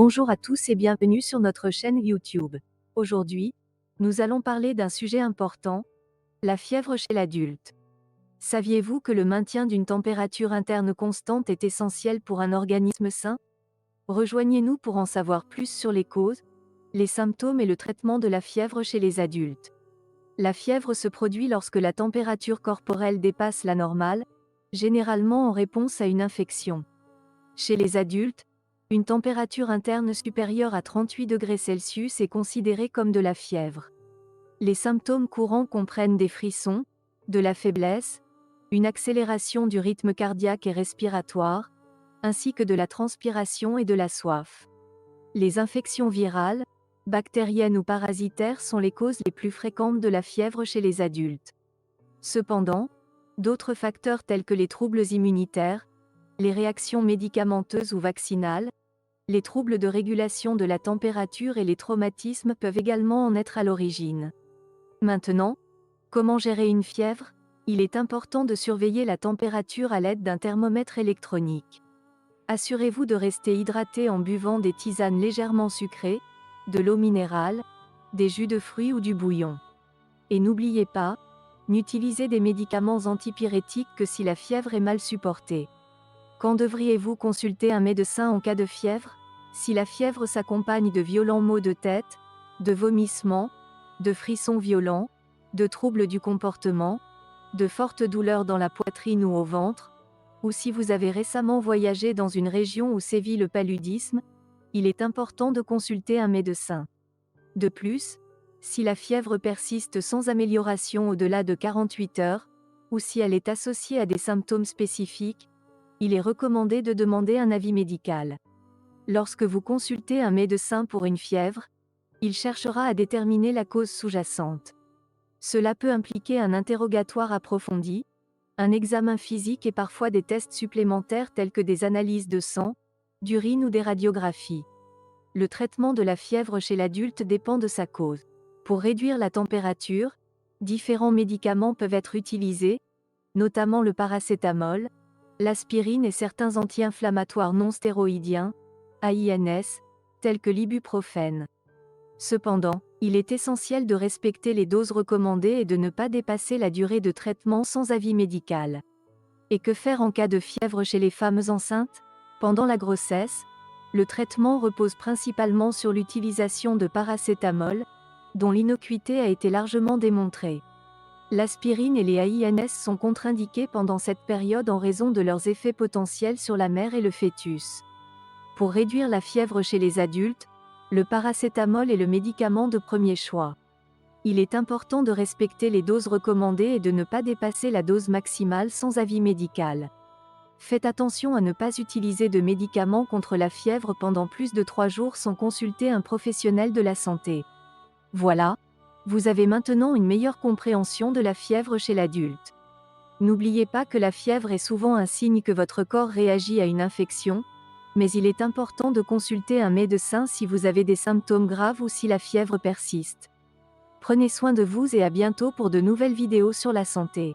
Bonjour à tous et bienvenue sur notre chaîne YouTube. Aujourd'hui, nous allons parler d'un sujet important, la fièvre chez l'adulte. Saviez-vous que le maintien d'une température interne constante est essentiel pour un organisme sain? Rejoignez-nous pour en savoir plus sur les causes, les symptômes et le traitement de la fièvre chez les adultes. La fièvre se produit lorsque la température corporelle dépasse la normale, généralement en réponse à une infection. Chez les adultes, une température interne supérieure à 38 degrés Celsius est considérée comme de la fièvre. Les symptômes courants comprennent des frissons, de la faiblesse, une accélération du rythme cardiaque et respiratoire, ainsi que de la transpiration et de la soif. Les infections virales, bactériennes ou parasitaires sont les causes les plus fréquentes de la fièvre chez les adultes. Cependant, d'autres facteurs tels que les troubles immunitaires, les réactions médicamenteuses ou vaccinales, les troubles de régulation de la température et les traumatismes peuvent également en être à l'origine. Maintenant, comment gérer une fièvre? Il est important de surveiller la température à l'aide d'un thermomètre électronique. Assurez-vous de rester hydraté en buvant des tisanes légèrement sucrées, de l'eau minérale, des jus de fruits ou du bouillon. Et n'oubliez pas, n'utilisez des médicaments antipyrétiques que si la fièvre est mal supportée. Quand devriez-vous consulter un médecin en cas de fièvre? Si la fièvre s'accompagne de violents maux de tête, de vomissements, de frissons violents, de troubles du comportement, de fortes douleurs dans la poitrine ou au ventre, ou si vous avez récemment voyagé dans une région où sévit le paludisme, il est important de consulter un médecin. De plus, si la fièvre persiste sans amélioration au-delà de 48 heures, ou si elle est associée à des symptômes spécifiques, il est recommandé de demander un avis médical. Lorsque vous consultez un médecin pour une fièvre, il cherchera à déterminer la cause sous-jacente. Cela peut impliquer un interrogatoire approfondi, un examen physique et parfois des tests supplémentaires tels que des analyses de sang, d'urine ou des radiographies. Le traitement de la fièvre chez l'adulte dépend de sa cause. Pour réduire la température, différents médicaments peuvent être utilisés, notamment le paracétamol, l'aspirine et certains anti-inflammatoires non stéroïdiens, AINS, tels que l'ibuprofène. Cependant, il est essentiel de respecter les doses recommandées et de ne pas dépasser la durée de traitement sans avis médical. Et que faire en cas de fièvre chez les femmes enceintes? Pendant la grossesse, le traitement repose principalement sur l'utilisation de paracétamol, dont l'innocuité a été largement démontrée. L'aspirine et les AINS sont contre-indiqués pendant cette période en raison de leurs effets potentiels sur la mère et le fœtus. Pour réduire la fièvre chez les adultes, le paracétamol est le médicament de premier choix. Il est important de respecter les doses recommandées et de ne pas dépasser la dose maximale sans avis médical. Faites attention à ne pas utiliser de médicaments contre la fièvre pendant plus de 3 jours sans consulter un professionnel de la santé. Voilà, vous avez maintenant une meilleure compréhension de la fièvre chez l'adulte. N'oubliez pas que la fièvre est souvent un signe que votre corps réagit à une infection, mais il est important de consulter un médecin si vous avez des symptômes graves ou si la fièvre persiste. Prenez soin de vous et à bientôt pour de nouvelles vidéos sur la santé.